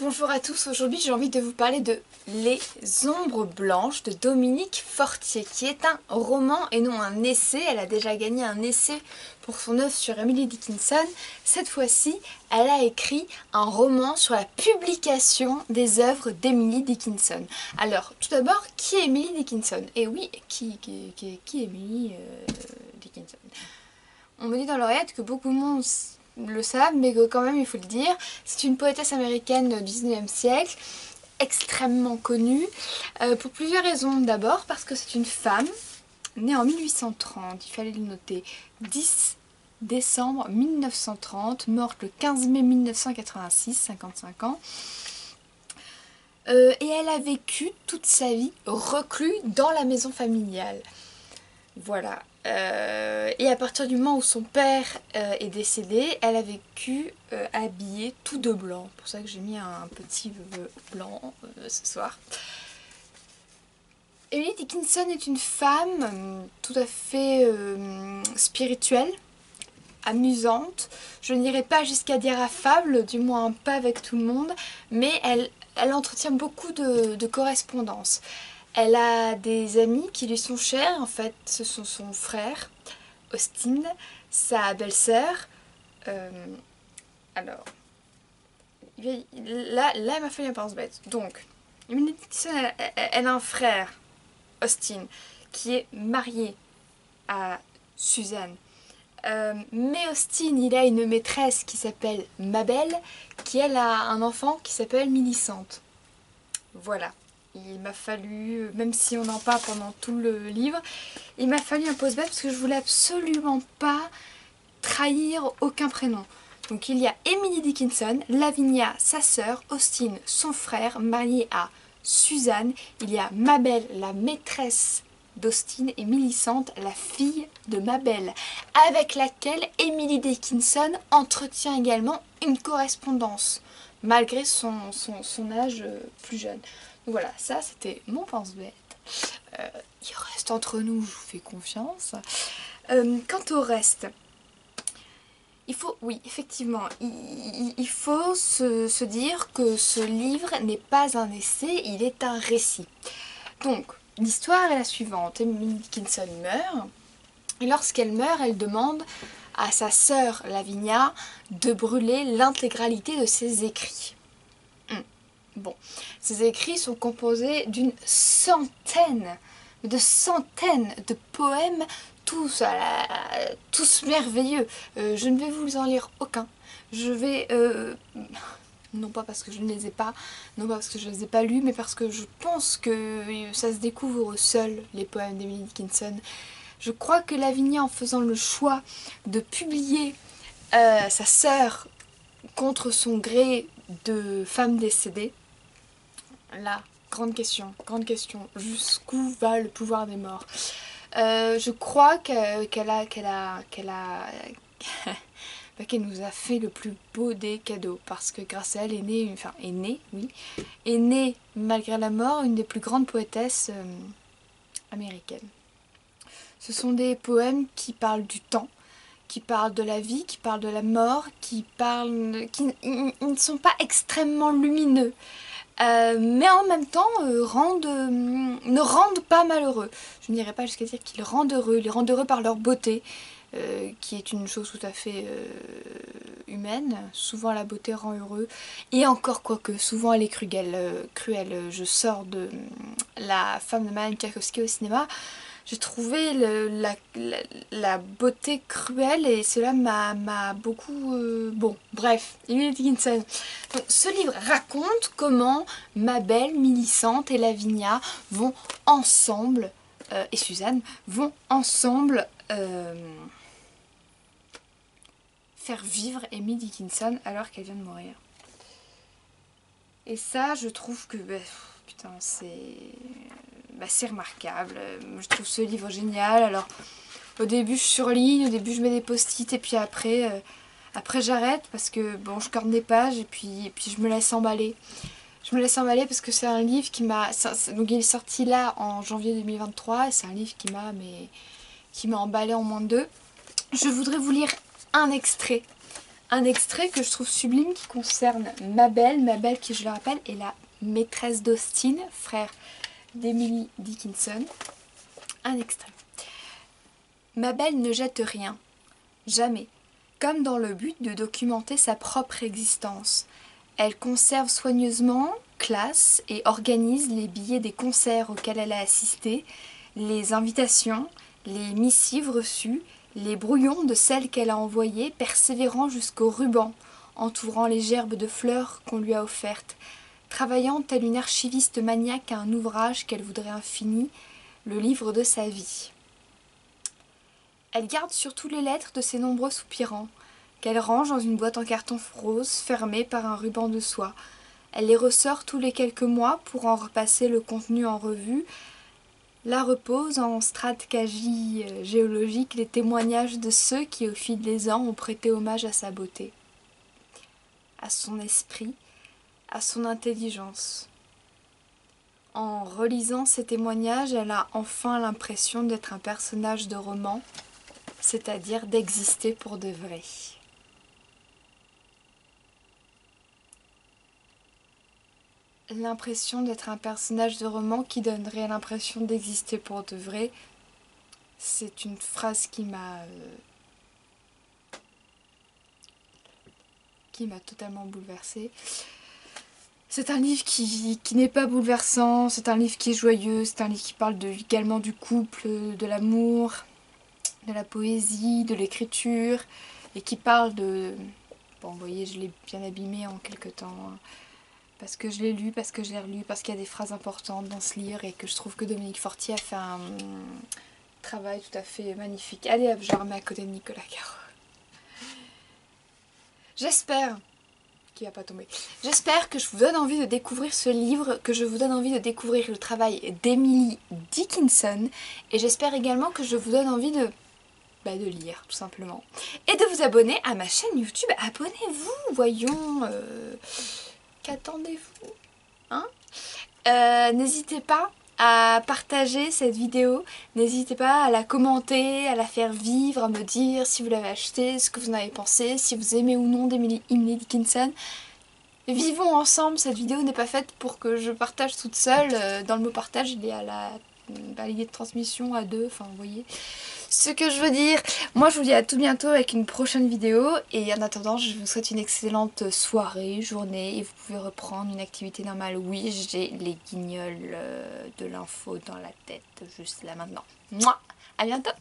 Bonjour à tous, aujourd'hui j'ai envie de vous parler de Les Ombres Blanches de Dominique Fortier, qui est un roman et non un essai. Elle a déjà gagné un essai pour son œuvre sur Emily Dickinson. Cette fois-ci, elle a écrit un roman sur la publication des œuvres d'Emily Dickinson. Alors, tout d'abord, qui est Emily Dickinson? Et oui, qui est Emily Dickinson? On me dit dans l'oreillette que beaucoup de monde le savent, mais que quand même il faut le dire. C'est une poétesse américaine du 19e siècle, extrêmement connue, pour plusieurs raisons. D'abord parce que c'est une femme née en 1830, il fallait le noter, 10 décembre 1930, morte le 15 mai 1986, 55 ans. Et elle a vécu toute sa vie reclus dans la maison familiale. Voilà. Et à partir du moment où son père est décédé, elle a vécu habillée tout de blanc. C'est pour ça que j'ai mis un petit blanc ce soir. Emily Dickinson est une femme tout à fait spirituelle, amusante. Je n'irai pas jusqu'à dire affable, du moins pas avec tout le monde, mais elle entretient beaucoup de correspondances. Elle a des amis qui lui sont chers, en fait, ce sont son frère, Austin, sa belle-sœur. Alors, là, il m'a fallu un pense-bête. Donc, Emily Dickinson, elle a un frère, Austin, qui est marié à Suzanne. Mais Austin, il a une maîtresse qui s'appelle Mabel, qui elle a un enfant qui s'appelle Millicente. Voilà. Il m'a fallu, même si on en parle pendant tout le livre, il m'a fallu un pause-bête parce que je voulais absolument pas trahir aucun prénom. Donc il y a Emily Dickinson, Lavinia, sa sœur, Austin, son frère, marié à Suzanne. Il y a Mabel, la maîtresse d'Austin, et Millicente, la fille de Mabel, avec laquelle Emily Dickinson entretient également une correspondance, malgré son âge plus jeune. Donc voilà, ça c'était mon pense-bête. Il reste entre nous, je vous fais confiance. Quant au reste, il faut, oui, effectivement, il faut se dire que ce livre n'est pas un essai, il est un récit. Donc, l'histoire est la suivante. Emily Dickinson meurt, et lorsqu'elle meurt, elle demande à sa sœur Lavinia de brûler l'intégralité de ses écrits. Bon, ces écrits sont composés d'une centaine de poèmes, tous merveilleux. Je ne vais vous en lire aucun. Je vais, non pas parce que je ne les ai pas, non pas parce que je ne les ai pas lus, mais parce que je pense que ça se découvre seul, les poèmes d'Emily Dickinson. Je crois que Lavinia, en faisant le choix de publier sa sœur contre son gré de femme décédée, là, grande question, jusqu'où va le pouvoir des morts? Je crois qu'elle nous a fait le plus beau des cadeaux, parce que grâce à elle est née, malgré la mort, une des plus grandes poétesses américaines. Ce sont des poèmes qui parlent du temps, qui parlent de la vie, qui parlent de la mort, ils ne sont pas extrêmement lumineux. Mais en même temps ne rendent pas malheureux. Je n'irai pas jusqu'à dire qu'ils les rendent heureux par leur beauté, qui est une chose tout à fait humaine. Souvent la beauté rend heureux, et encore quoique, souvent elle est cruelle. Je sors de La femme de Madame Tchaïkovski au cinéma. J'ai trouvé la beauté cruelle, et cela m'a beaucoup... Bon, bref, Emily Dickinson. Donc, ce livre raconte comment Mabel, Millicente et Lavinia vont ensemble, et Suzanne, vont ensemble faire vivre Emily Dickinson alors qu'elle vient de mourir. Et ça, je trouve que... putain, c'est remarquable. Je trouve ce livre génial. Alors, au début je surligne, au début je mets des post-it, et puis après j'arrête parce que bon, je corne des pages, et puis je me laisse emballer. Je me laisse emballer parce que c'est un livre qui m'a... Donc il est sorti là en janvier 2023, et c'est un livre qui m'a emballé en moins de deux. Je voudrais vous lire un extrait un extrait que je trouve sublime qui concerne Mabel. Mabel qui, je le rappelle, est la maîtresse d'Austin, frère d'Emily Dickinson. Un extrait. Mabel ne jette rien, jamais, comme dans le but de documenter sa propre existence. Elle conserve soigneusement, classe et organise les billets des concerts auxquels elle a assisté, les invitations, les missives reçues, les brouillons de celles qu'elle a envoyées, persévérant jusqu'au ruban, entourant les gerbes de fleurs qu'on lui a offertes, travaillant telle une archiviste maniaque à un ouvrage qu'elle voudrait infini, le livre de sa vie. Elle garde surtout les lettres de ses nombreux soupirants, qu'elle range dans une boîte en carton rose fermée par un ruban de soie. Elle les ressort tous les quelques mois pour en repasser le contenu en revue, là reposent en stratégie géologique les témoignages de ceux qui au fil des ans ont prêté hommage à sa beauté, à son esprit, à son intelligence. En relisant ces témoignages, elle a enfin l'impression d'être un personnage de roman, c'est-à-dire d'exister pour de vrai. L'impression d'être un personnage de roman qui donnerait l'impression d'exister pour de vrai, c'est une phrase qui m'a totalement bouleversée. C'est un livre qui n'est pas bouleversant, c'est un livre qui est joyeux, c'est un livre qui parle également du couple, de l'amour, de la poésie, de l'écriture, et qui parle de... Bon, vous voyez, je l'ai bien abîmé en quelques temps, hein, parce que je l'ai lu, parce que je l'ai relu, parce qu'il y a des phrases importantes dans ce livre, et que je trouve que Dominique Fortier a fait un travail tout à fait magnifique. Allez hop, je le remets à côté de Nicolas Caro. J'espère qu'il va pas tomber. J'espère que je vous donne envie de découvrir ce livre, que je vous donne envie de découvrir le travail d'Emily Dickinson, et j'espère également que je vous donne envie de lire, tout simplement. Et de vous abonner à ma chaîne YouTube. Abonnez-vous, voyons. Qu'attendez-vous, hein? N'hésitez pas à partager cette vidéo. N'hésitez pas à la commenter, à la faire vivre, à me dire si vous l'avez acheté, ce que vous en avez pensé, si vous aimez ou non d'Emily Dickinson. Vivons ensemble, cette vidéo n'est pas faite pour que je partage toute seule. Dans le mot partage, il est à la l'idée de transmission à deux, enfin vous voyez ce que je veux dire. Moi je vous dis à tout bientôt avec une prochaine vidéo, et en attendant je vous souhaite une excellente soirée, journée, et vous pouvez reprendre une activité normale. Oui, j'ai les guignols de l'info dans la tête juste là maintenant. Mouah, à bientôt.